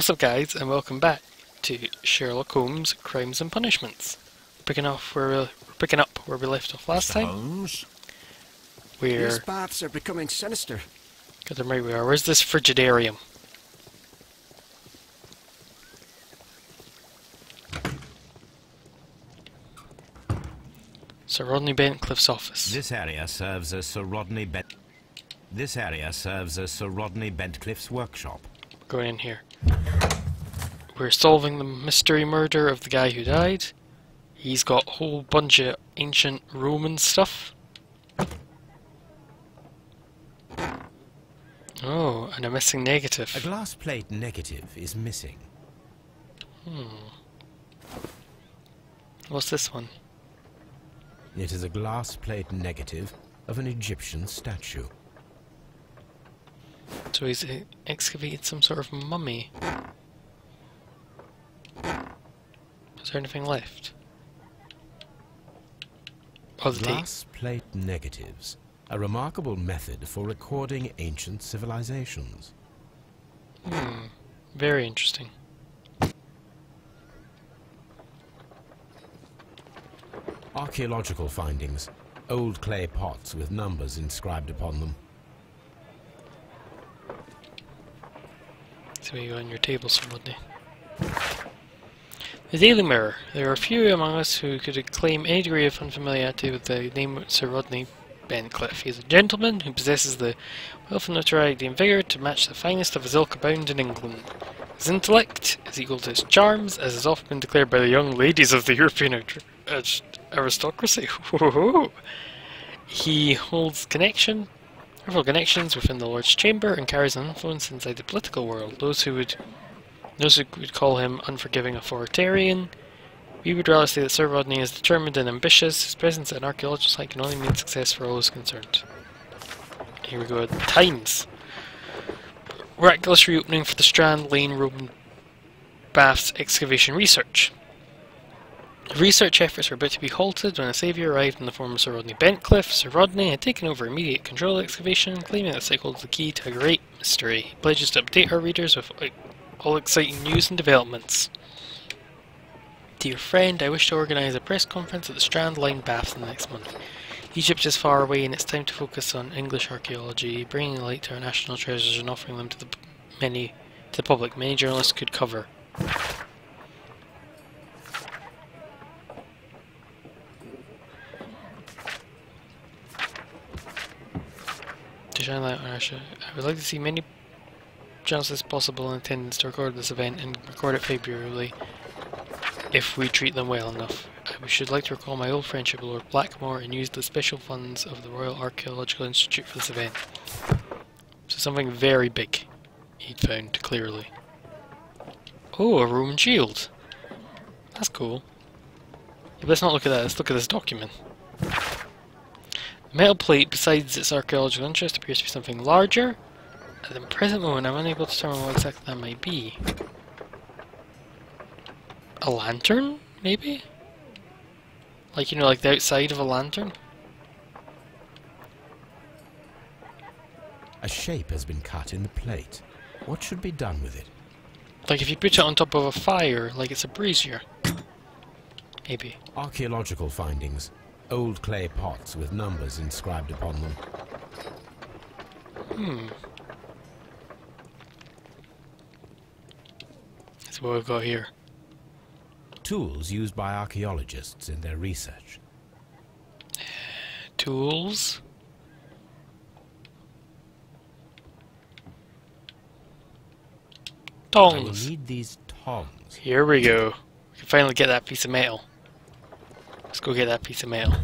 What's up, guys, and welcome back to Sherlock Holmes: Crimes and Punishments. Picking up where we left off last time. Holmes? These baths are becoming sinister. Got them right we are. Where's this frigidarium? Sir Rodney Bentcliffe's office. This area serves as Sir Rodney Bentcliffe's workshop. Going in here. We're solving the mystery murder of the guy who died. He's got a whole bunch of ancient Roman stuff. Oh, and a missing negative. A glass plate negative is missing. What's this one? It is a glass plate negative of an Egyptian statue. So he's excavated some sort of mummy. Is there anything left? Oh, the Glass plate negatives, a remarkable method for recording ancient civilizations. Very interesting. Archaeological findings, old clay pots with numbers inscribed upon them. So you go on your table, Sir Rodney. The Daily Mirror. There are few among us who could claim any degree of unfamiliarity with the name Sir Rodney Bentcliffe. He is a gentleman who possesses the wealth, notoriety and vigour to match the finest of his ilk abound in England. His intellect is equal to his charms, as has often been declared by the young ladies of the European aristocracy. He holds powerful connections within the Lord's Chamber and carries an influence inside the political world. Those who would call him unforgiving authoritarian. We would rather say that Sir Rodney is determined and ambitious. His presence at an archaeological site can only mean success for all those concerned. Here we go. Times. Miraculous reopening for the Strand Lane Roman Baths excavation research. Research efforts were about to be halted when a saviour arrived in the form of Sir Rodney Bentcliffe. Sir Rodney had taken over immediate control of the excavation, claiming that the site holds the key to a great mystery. He pledges to update our readers with all exciting news and developments. Dear friend, I wish to organise a press conference at the Strand Line Baths in the next month. Egypt is far away and it's time to focus on English archaeology, bringing light to our national treasures and offering them to the public many journalists could cover. To shine light on our show, I would like to see many journalists as possible in attendance to record this event and record it favorably if we treat them well enough. I should like to recall my old friendship with Lord Blackmore and use the special funds of the Royal Archaeological Institute for this event. So something very big he'd found, clearly. Oh, a Roman shield. That's cool. Yeah, let's not look at that, let's look at this document. The metal plate, besides its archaeological interest, appears to be something larger. At the present moment, I'm unable to determine what exactly that might be. A lantern, maybe? Like, you know, like the outside of a lantern? A shape has been cut in the plate. What should be done with it? Like if you put it on top of a fire, like it's a brazier. Maybe. Archaeological findings, old clay pots with numbers inscribed upon them. That's what we've got here. Tools used by archaeologists in their research. Tools. I will Tongs. need these tongs. Here we go. We can finally get that piece of metal. Let's go get that piece of metal.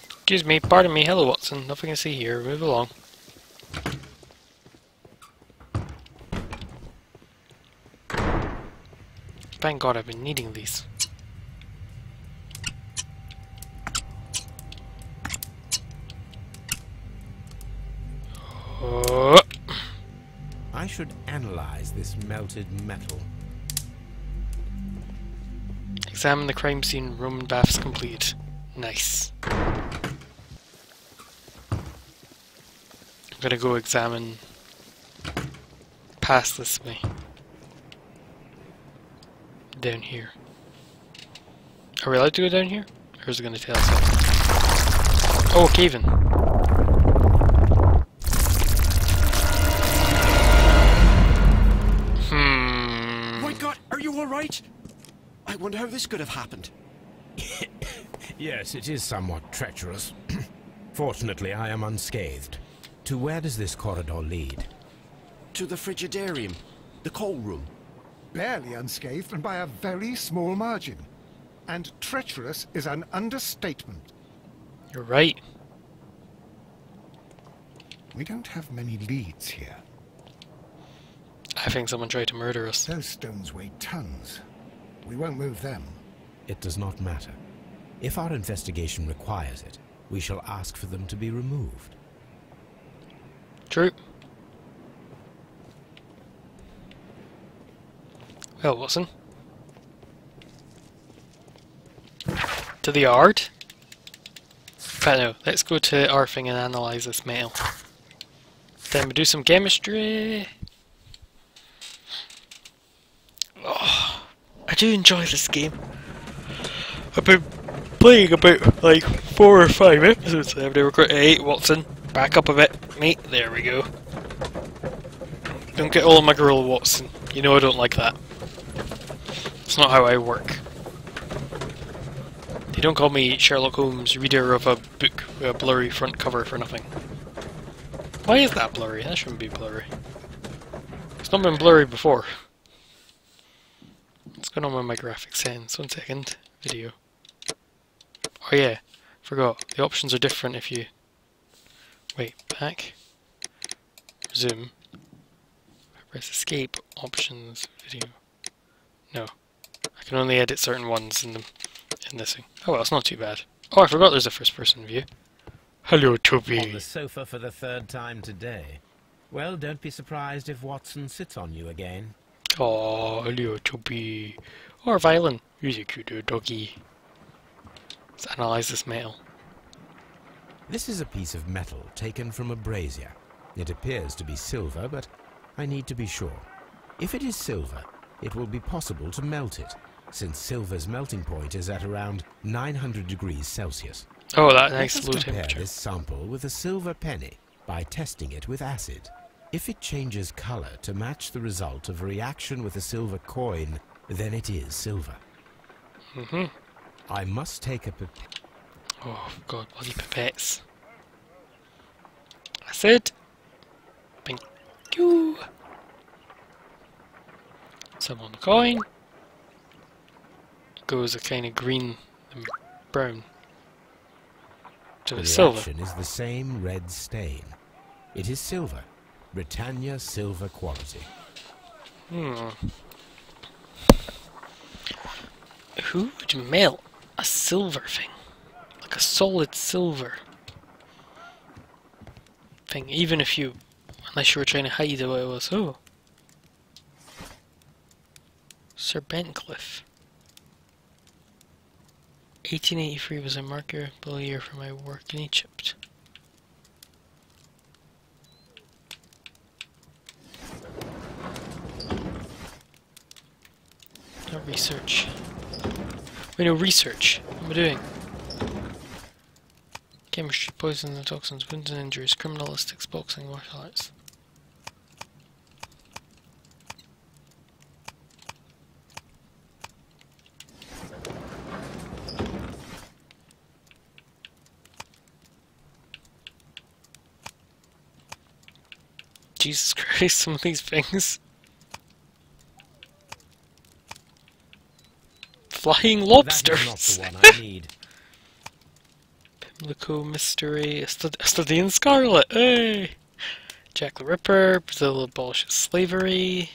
Excuse me, pardon me, hello Watson. Nothing to see here, move along. Thank God I've been needing these. Oh. I should analyze this melted metal. Examine the crime scene, Roman baths complete. Nice. I'm gonna go examine past this way. Down here. Are we allowed to go down here? Or is it going to tell us that? Oh, cave-in. My God, are you all right? I wonder how this could have happened. Yes, it is somewhat treacherous. Fortunately, I am unscathed. To where does this corridor lead? To the frigidarium, the coal room. Barely unscathed and by a very small margin. And treacherous is an understatement. You're right. We don't have many leads here. I think someone tried to murder us. Those stones weigh tons. We won't move them. It does not matter. If our investigation requires it, we shall ask for them to be removed. True. Well, Watson. To the yard? But no, let's go to our thing and analyse this metal. Then we do some chemistry. Oh, I do enjoy this game. I've been playing about like 4 or 5 episodes. I've never got 8, Watson. Back up a bit, mate. There we go. Don't get all of my gorilla, Watson. You know I don't like that. It's not how I work. They don't call me Sherlock Holmes, reader of a book with a blurry front cover for nothing. Why is that blurry? That shouldn't be blurry. It's not been blurry before. What's going on with my graphics settings? 1 second. Video. Oh yeah, forgot. The options are different if you... Wait, back. Zoom. Press escape. Options. Video. No. I can only edit certain ones in this thing. Oh well, it's not too bad. Oh, I forgot there's a first person view. Hello, Toby. On the sofa for the 3rd time today. Well, don't be surprised if Watson sits on you again. Oh, hello, Toby. Or violin. He's a cute doggy. Let's analyse this metal. This is a piece of metal taken from a brazier. It appears to be silver, but I need to be sure. If it is silver, it will be possible to melt it, since silver's melting point is at around 900 degrees Celsius. Oh, that nice low Let us compare temperature. this sample with a silver penny by testing it with acid. If it changes color to match the result of a reaction with a silver coin, then it is silver. I must take a pipette. Oh god, bloody pipettes. Acid. Thank you. Some on the coin. It goes a kind of green and brown. So The it's silver. reaction is the same red stain. It is silver. Britannia silver quality. Who would melt a silver thing? Like a solid silver thing, even if you... Unless you were trying to hide what it was. Oh. Sir Bentcliffe. 1883 was a remarkable year for my work in Egypt. Not research. Wait, no, research. What am I doing? Chemistry, poison and toxins, wounds and injuries, criminalistics, boxing, martial arts. Jesus Christ, some of these things. Flying lobsters! That is not the one I need. Pimlico Mystery, a study in Scarlet, hey! Jack the Ripper, Brazil abolishes slavery.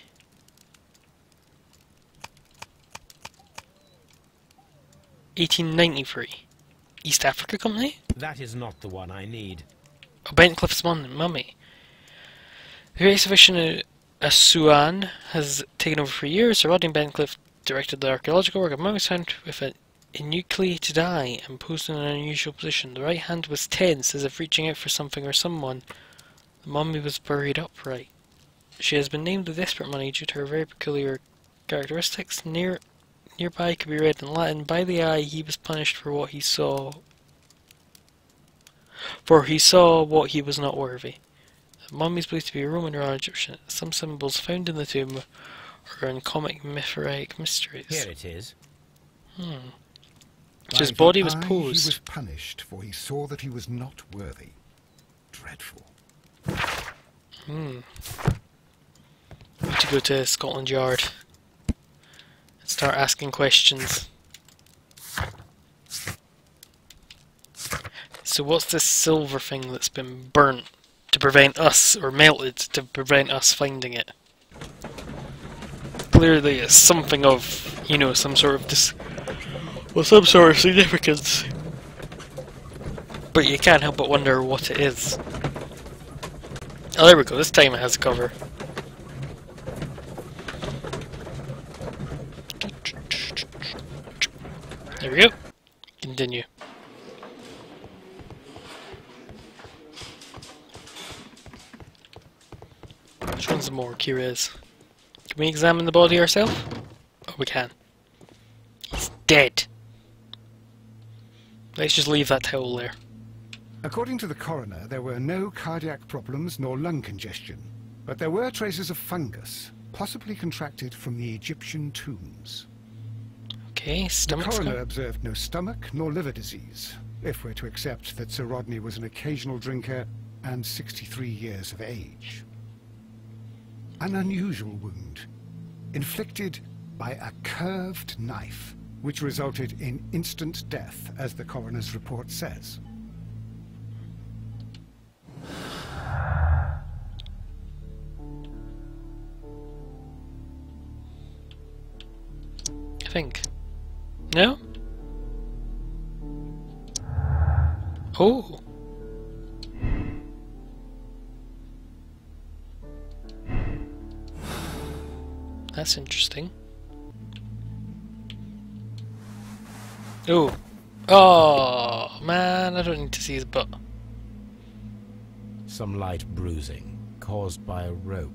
(1893) East Africa Company? That is not the one I need. Oh, Bentcliffe's mummy. The exhibition at Assuan has taken over for years. Sir Rodney Bentcliffe directed the archaeological work of mummies found with an enucleated eye and posed in an unusual position. The right hand was tense, as if reaching out for something or someone. The mummy was buried upright. She has been named the Desperate Money due to her very peculiar characteristics. Nearby could be read in Latin, "By the eye he was punished for what he saw, for he saw what he was not worthy." The mummy is believed to be Roman or Egyptian. Some symbols found in the tomb are in comic mythoric mysteries. Here it is. His By body the was eye posed. He was punished, for he saw that he was not worthy. Dreadful. We need to go to Scotland Yard and start asking questions. So what's this silver thing that's been burnt to prevent us, or melted to prevent us finding it? Clearly it's something of, you know, some sort of some sort of significance. But you can't help but wonder what it is. Oh, there we go, this time it has a cover. There we go. Continue. Which one's the more curious? Can we examine the body ourselves? Oh, we can. He's dead. Let's just leave that towel there. According to the coroner, there were no cardiac problems nor lung congestion, but there were traces of fungus, possibly contracted from the Egyptian tombs. Okay, The stomach coroner scan. observed no stomach nor liver disease, if we're to accept that Sir Rodney was an occasional drinker and 63 years of age. An unusual wound, inflicted by a curved knife, which resulted in instant death, as the coroner's report says. I think. No? Oh! That's interesting. Oh! Oh, man, I don't need to see his butt. Some light bruising, caused by a rope.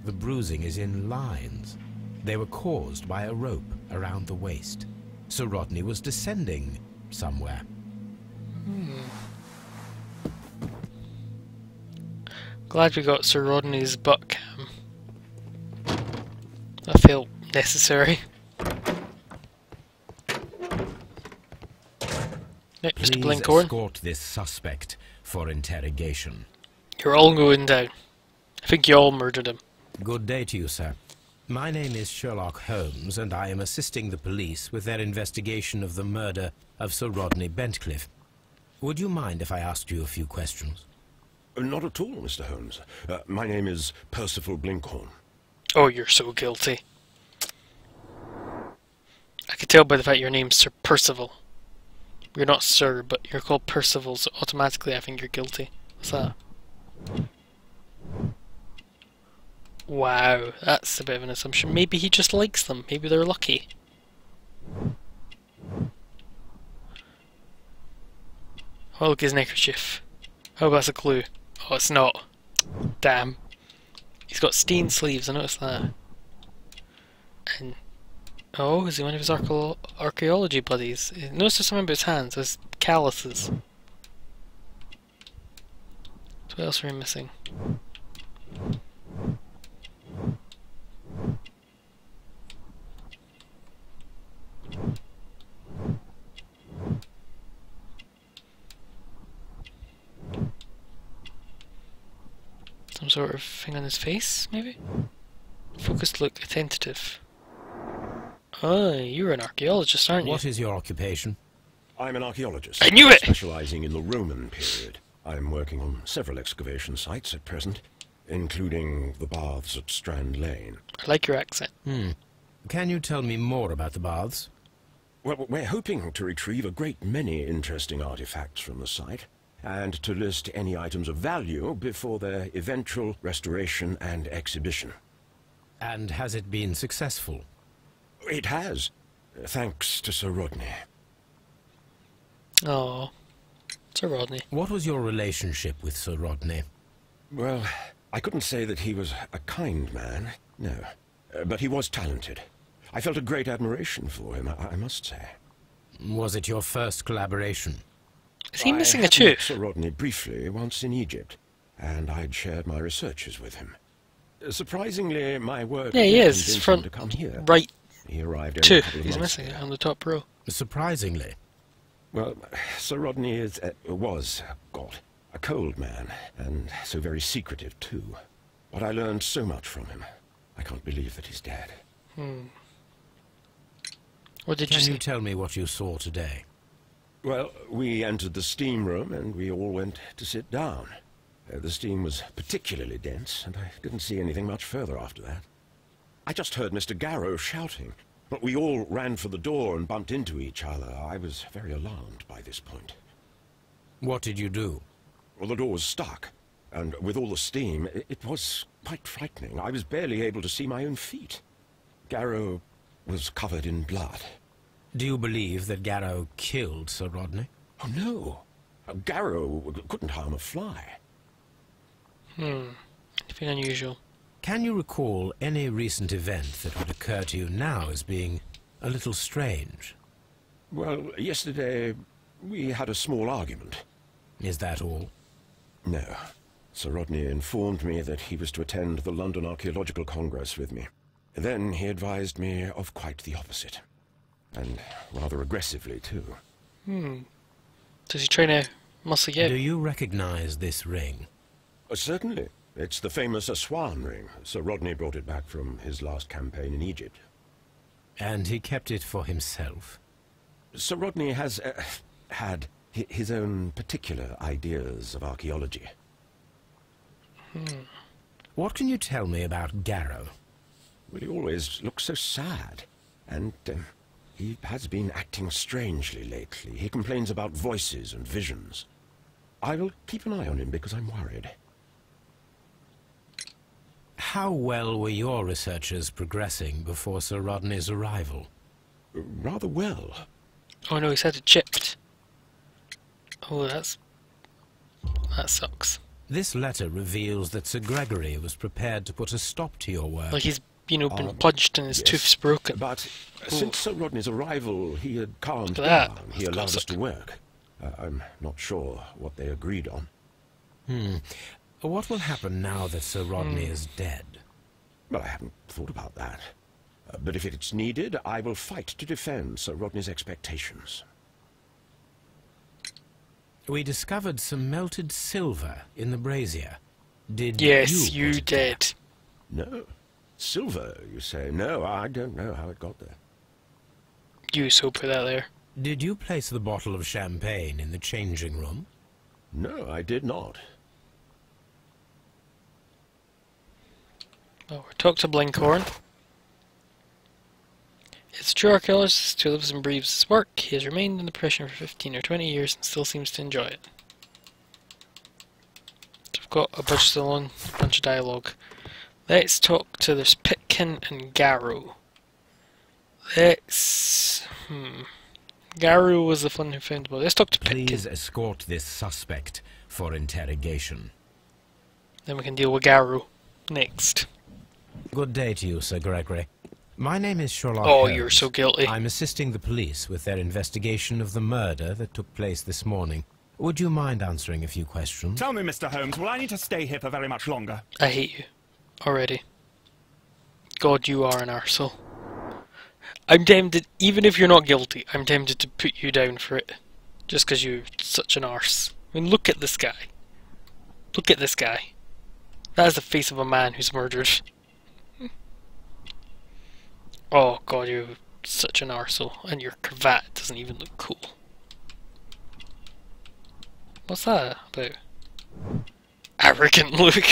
The bruising is in lines. They were caused by a rope around the waist. Sir Rodney was descending somewhere. Glad we got Sir Rodney's butt cam. That felt necessary. Right, Mr. Please Blinkhorn, escort this suspect for interrogation. you're all going down. I think you all murdered him. Good day to you, sir. My name is Sherlock Holmes, and I am assisting the police with their investigation of the murder of Sir Rodney Bentcliffe. Would you mind if I asked you a few questions? Not at all, Mr. Holmes. My name is Percival Blinkhorn. Oh, you're so guilty. I could tell by the fact your name's Sir Percival. You're not Sir, but you're called Percival, so automatically I think you're guilty. What's that? Wow, that's a bit of an assumption. Maybe he just likes them. Maybe they're lucky. Oh, look, his neckerchief. Oh, that's a clue. Oh, it's not. Damn. He's got stained sleeves, I noticed that. And oh, is he one of his archaeology buddies? Notice there's something about his hands. There's calluses. So what else are we missing? Some sort of thing on his face, maybe? Focused look, attentive. Oh, you're an archaeologist, aren't you? What is your occupation? I'm an archaeologist. I knew it! Specializing in the Roman period. I'm working on several excavation sites at present, including the baths at Strand Lane. I like your accent. Can you tell me more about the baths? Well, we're hoping to retrieve a great many interesting artifacts from the site, and to list any items of value before their eventual restoration and exhibition. And has it been successful? It has, thanks to Sir Rodney. Oh, Sir Rodney. What was your relationship with Sir Rodney? Well, I couldn't say that he was a kind man, no. But he was talented. I felt a great admiration for him, I must say. Was it your first collaboration? Is he missing I a had met tooth? Sir Rodney briefly once in Egypt, and I'd shared my researches with him. Surprisingly, my work Yeah, he did is. convince him Front to come here. right He arrived only a tooth. couple of He's months missing it ago. on the top row. Surprisingly. Well, Sir Rodney was a cold man, and so very secretive too. But I learned so much from him. I can't believe that he's dead. What did you Can see? you tell me what you saw today? Well, we entered the steam room and we all went to sit down. The steam was particularly dense, and I didn't see anything much further after that. I just heard Mr. Garrow shouting, but we all ran for the door and bumped into each other. I was very alarmed by this point. What did you do? Well, the door was stuck, and with all the steam, it was quite frightening. I was barely able to see my own feet. Garrow was covered in blood. Do you believe that Garrow killed Sir Rodney? Oh, no. Garrow couldn't harm a fly. Anything unusual? Can you recall any recent event that would occur to you now as being a little strange? Well, yesterday we had a small argument. Is that all? No. Sir Rodney informed me that he was to attend the London Archaeological Congress with me. Then he advised me of quite the opposite. And rather aggressively, too. Does he try to muscle you? Do you recognize this ring? Certainly. It's the famous Aswan ring. Sir Rodney brought it back from his last campaign in Egypt. And he kept it for himself? Sir Rodney has had his own particular ideas of archaeology. What can you tell me about Garrow? Well, he always looks so sad. And he has been acting strangely lately. He complains about voices and visions. I will keep an eye on him because I'm worried. How well were your researchers progressing before Sir Rodney's arrival? Rather well. Oh no, he's had it chipped. Oh, that sucks. This letter reveals that Sir Gregory was prepared to put a stop to your work. Like he's, been punched and his Yes. tooth's broken. But since Sir Rodney's arrival, he had calmed Look at down. that. He That's allowed us classic. to work. I'm not sure what they agreed on. What will happen now that Sir Rodney is dead? Well, I haven't thought about that. But if it's needed, I will fight to defend Sir Rodney's expectations. We discovered some melted silver in the brazier. Did Yes, you you put it there? did. No. Silver, you say? No, I don't know how it got there. You so put that there. Did you place the bottle of champagne in the changing room? No, I did not. Well, we talked to Blinkhorn. It's a true archaeologist who lives and breathes his work. He has remained in the profession for 15 or 20 years and still seems to enjoy it. So I've got a bunch of dialogue. Let's talk to this Pitkin and Garrow. Garrow was the one who found the body. Let's talk to Pitkin. Please escort this suspect for interrogation. Then we can deal with Garrow next. Good day to you, Sir Gregory. My name is Sherlock Oh, Holmes. you're so guilty. I'm assisting the police with their investigation of the murder that took place this morning. Would you mind answering a few questions? Tell me, Mr. Holmes, will I need to stay here for very much longer? I hate you. Already. God, you are an arsehole. I'm tempted, even if you're not guilty, I'm tempted to put you down for it. Just because you're such an arse. I mean, look at this guy. Look at this guy. That is the face of a man who's murdered. Oh god, you're such an arsehole. And your cravat doesn't even look cool. What's that about? Arrogant look.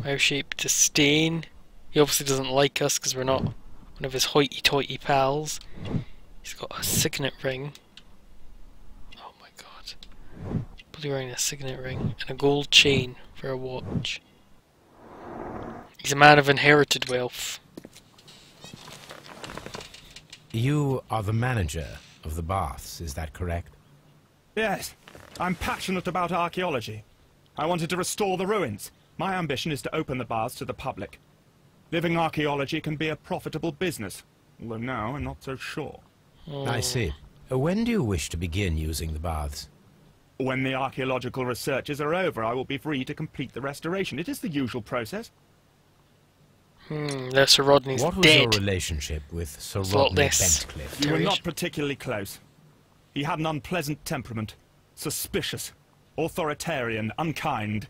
Mouse-shaped disdain. He obviously doesn't like us because we're not one of his hoity-toity pals. He's got a signet ring. Oh my god. Probably wearing a signet ring and a gold chain for a watch. He's a man of inherited wealth. You are the manager of the baths, is that correct? Yes, I'm passionate about archaeology. I wanted to restore the ruins. My ambition is to open the baths to the public. Living archaeology can be a profitable business, although now I'm not so sure. I see. When do you wish to begin using the baths? When the archaeological researches are over, I will be free to complete the restoration. It is the usual process. Sir Rodney's What was dead. your relationship with Sir It's a lot Rodney less. Bentcliffe? We were Period. not particularly close. He had an unpleasant temperament, suspicious, authoritarian, unkind.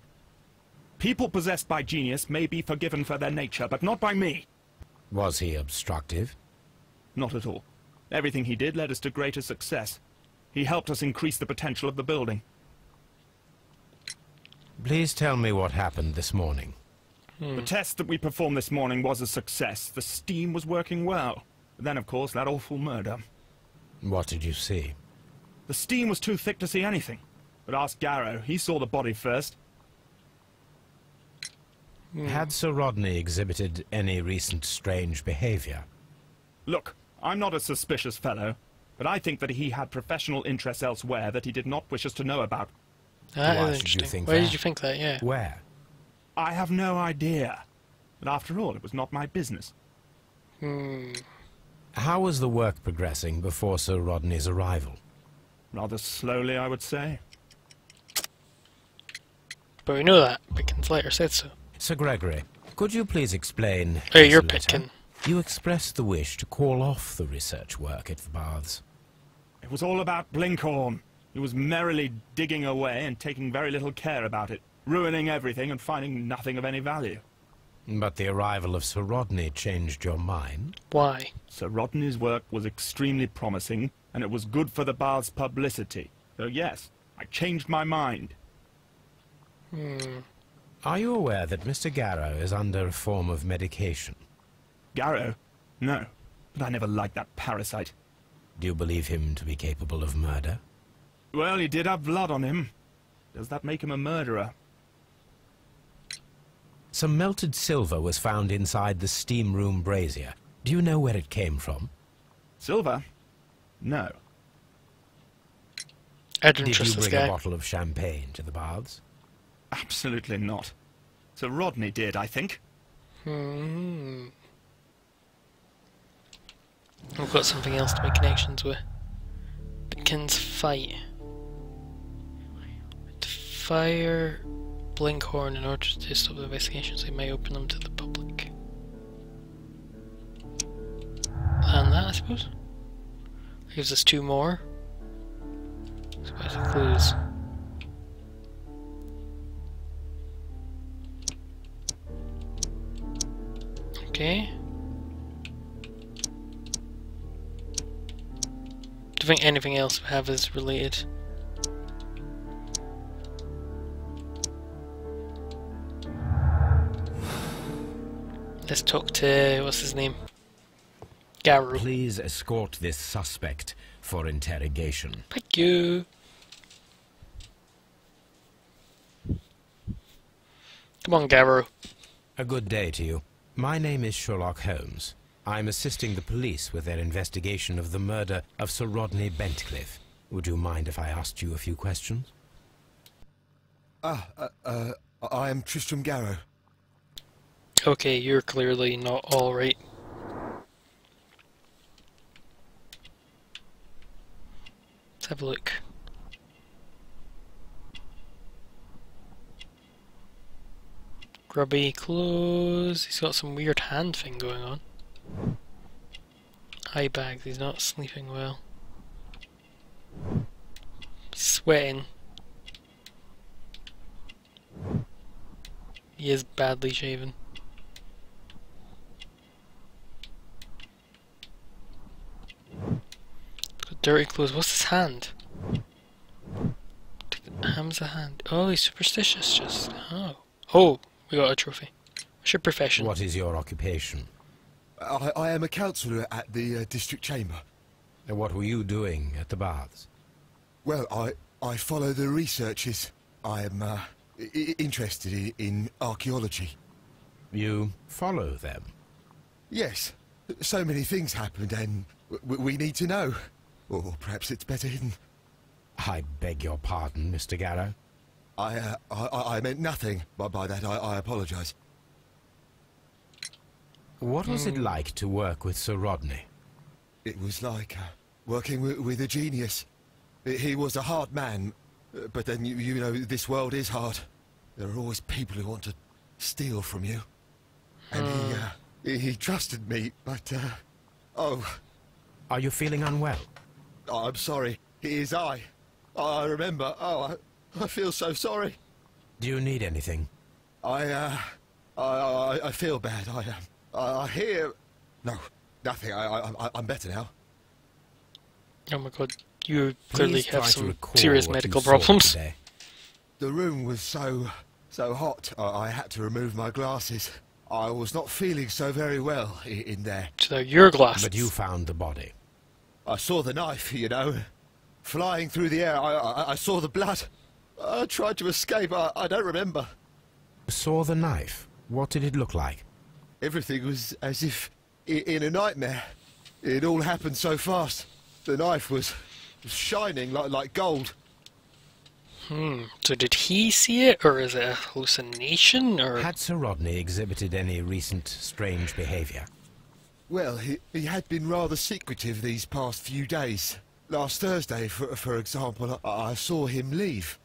People possessed by genius may be forgiven for their nature, but not by me. Was he obstructive? Not at all. Everything he did led us to greater success. He helped us increase the potential of the building. Please tell me what happened this morning. The test that we performed this morning was a success. The steam was working well. But then, of course, that awful murder. What did you see? The steam was too thick to see anything. But ask Garrow. He saw the body first. Had Sir Rodney exhibited any recent strange behavior? Look, I'm not a suspicious fellow, but I think that he had professional interests elsewhere that he did not wish us to know about. That Why is should you interesting. think Why that? did you think that? Yeah. Where? I have no idea. But after all, it was not my business. How was the work progressing before Sir Rodney's arrival? Rather slowly, I would say. But we know that. Pickens later said so. Sir Gregory, could you please explain Oh, this you're letter? Pitkin. You expressed the wish to call off the research work at the baths. It was all about Blinkhorn. He was merrily digging away and taking very little care about it, ruining everything and finding nothing of any value. But the arrival of Sir Rodney changed your mind? Why? Sir Rodney's work was extremely promising, and it was good for the bath's publicity. So yes, I changed my mind. Are you aware that Mr. Garrow is under a form of medication? Garrow? No, but I never liked that parasite. Do you believe him to be capable of murder? Well, he did have blood on him. Does that make him a murderer? Some melted silver was found inside the steam room brazier. Do you know where it came from? Silver? No. I don't Did trust you this bring a guy. bottle of champagne to the baths? Absolutely not. Sir Rodney did, I think. We've got something else to make connections with. Pickens fight. To fire Blinkhorn in order to stop the investigations, they may open them to the public. And that, I suppose. Gives us 2 more. So where's the clues? Okay. Do you think anything else we have is related? Let's talk to, what's his name? Garrow. Please escort this suspect for interrogation. Thank you. Come on, Garrow. A good day to you. My name is Sherlock Holmes. I'm assisting the police with their investigation of the murder of Sir Rodney Bentcliffe. Would you mind if I asked you a few questions? I am Tristram Garrow. Okay, you're clearly not alright. Let's have a look. Grubby clothes. He's got some weird hand thing going on. Eye bags. He's not sleeping well. Sweating. He is badly shaven. Got dirty clothes. What's his hand? Ham's a hand. Oh, he's superstitious. Just oh, we got a trophy. What's your profession? What is your occupation? I am a councillor at the district chamber. And what were you doing at the baths? Well, I follow the researches. I am interested in archaeology. You follow them? Yes, so many things happened and we need to know. Or perhaps it's better hidden. I beg your pardon, Mr. Garrow. I meant nothing by that. I apologise. What was it like to work with Sir Rodney? It was like working with a genius. He was a hard man, but then, you know, this world is hard. There are always people who want to steal from you. And he trusted me, but, oh... Are you feeling unwell? Oh, I'm sorry. It is I. I remember. Oh, I feel so sorry. Do you need anything? I feel bad. I hear... No, nothing. I'm better now. Oh my god, you clearly Please have try to some recall serious what medical you saw problems. today. The room was so hot. I had to remove my glasses. I was not feeling so very well in there. So they're your glasses. But you found the body. I saw the knife, you know, flying through the air. I saw the blood. I tried to escape. I don't remember. Saw the knife? What did it look like? Everything was as if in a nightmare. It all happened so fast. The knife was shining like gold. So did he see it, or is it a hallucination, or...? Had Sir Rodney exhibited any recent strange behaviour? Well, he had been rather secretive these past few days. Last Thursday, for example, I saw him leave.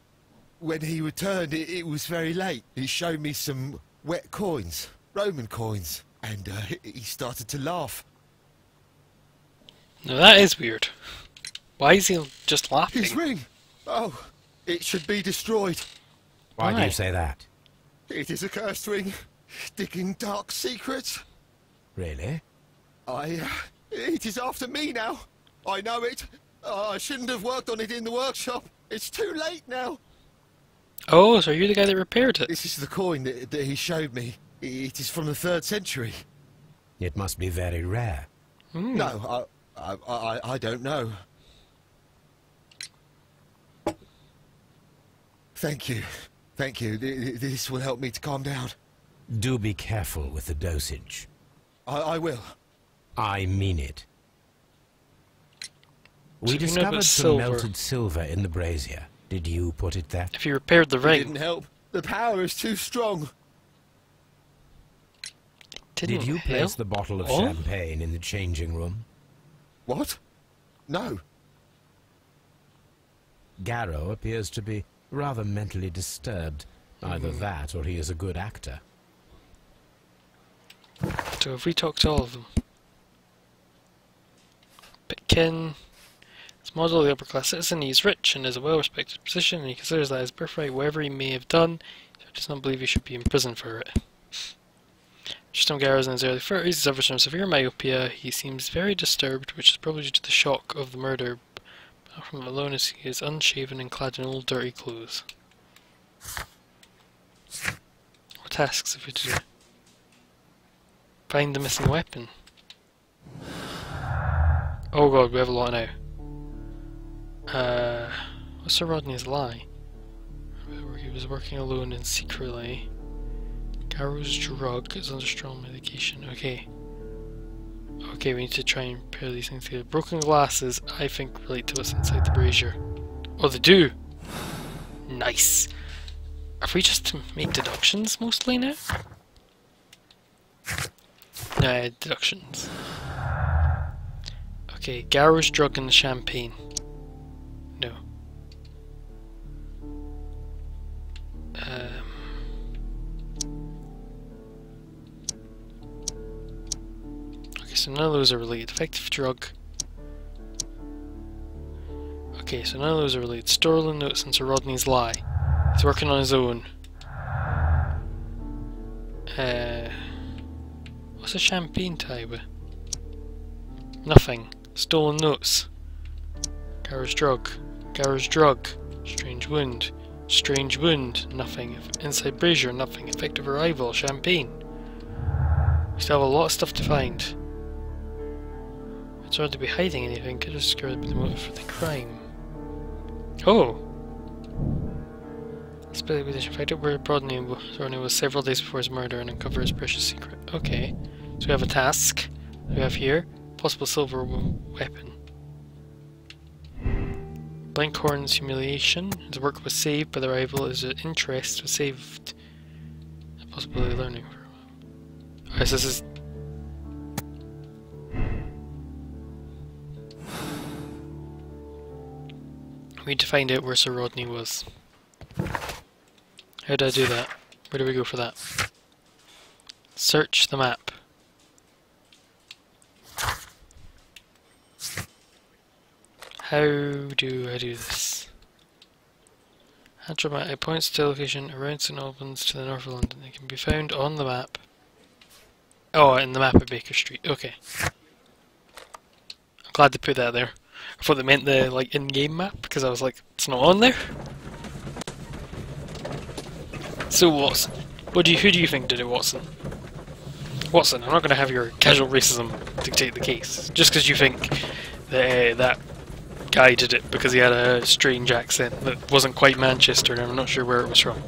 When he returned, it was very late. He showed me some wet coins, Roman coins, and he started to laugh. Now that is weird. Why is he just laughing? His ring! Oh, it should be destroyed. Why do Why? you say that? It is a cursed ring, digging dark secrets. Really? It is after me now. I know it. I shouldn't have worked on it in the workshop. It's too late now. Oh, so you're the guy that repaired it? This is the coin that he showed me. It is from the 3rd century. It must be very rare. No, I don't know. Thank you. Thank you. This will help me to calm down. Do be careful with the dosage. I will. I mean it. We So you know discovered about some silver. melted silver in the brazier. Did you put it there? If you repaired the It ring, didn't help. The power is too strong. didn't Did you help? place the bottle of Oh? champagne in the changing room? What? No. Garrow appears to be rather mentally disturbed. Either that or he is a good actor. So have we talked to all of them? Pitkin. As model of the upper class citizen, he is rich and has a well-respected position, and he considers that his birthright, whatever he may have done, so he does not believe he should be in prison for it. Tristram Garrow is in his early 30s, he suffers from severe myopia, he seems very disturbed, which is probably due to the shock of the murder, but from alone as he is unshaven and clad in old dirty clothes. What tasks have we to do? Find the missing weapon. Oh god, we have a lot now. What's Sir Rodney's lie? He was working alone and secretly. Garrow's drug is under strong medication. Okay. Okay, we need to try and pair these things together. Broken glasses, I think, relate to us inside the brazier. Oh, they do! Nice! Have we just made deductions mostly now? Nah, deductions. Okay, Garrow's drug and the champagne. No. Okay, so none of those are related. Effective drug. Okay, so none of those are related. Sterling notes and Sir Rodney's lie. He's working on his own. What's a champagne tie with? Nothing. Stolen notes. Garrow's drug. Garrow's drug. Strange wound. Strange wound. Nothing. Inside brazier. Nothing. Effective arrival. Champagne. We still have a lot of stuff to find. It's hard to be hiding anything. Could have scared the motive for the crime. Oh! Split with the fact where Rodney was several days before his murder and uncover his precious secret. Okay. So we have a task. We have here possible silver weapon. Blenkhorn's humiliation. His work was saved by the rival. His interest was saved. The possibility of learning. Alright, so this is... We need to find out where Sir Rodney was. How do I do that? Where do we go for that? Search the map. How do I do this? It points to a location around St Albans to the north of London. It can be found on the map. Oh, in the map at Baker Street. Okay. I'm glad they put that there. I thought they meant the like in-game map because I was like, it's not on there. So Watson, who do you think did it, Watson? Watson, I'm not going to have your casual racism dictate the case. Just because you think that that guy did it because he had a strange accent that wasn't quite Manchester and I'm not sure where it was from.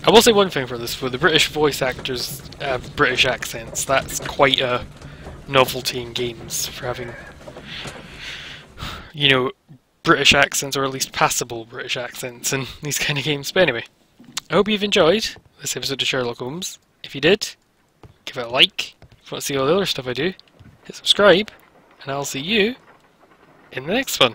I will say one thing for this, for the British voice actors have British accents, that's quite a novelty in games for having, you know, British accents, or at least passable British accents in these kind of games. But anyway, I hope you've enjoyed this episode of Sherlock Holmes. If you did, give it a like. If you want to see all the other stuff I do, hit subscribe, and I'll see you in the next one.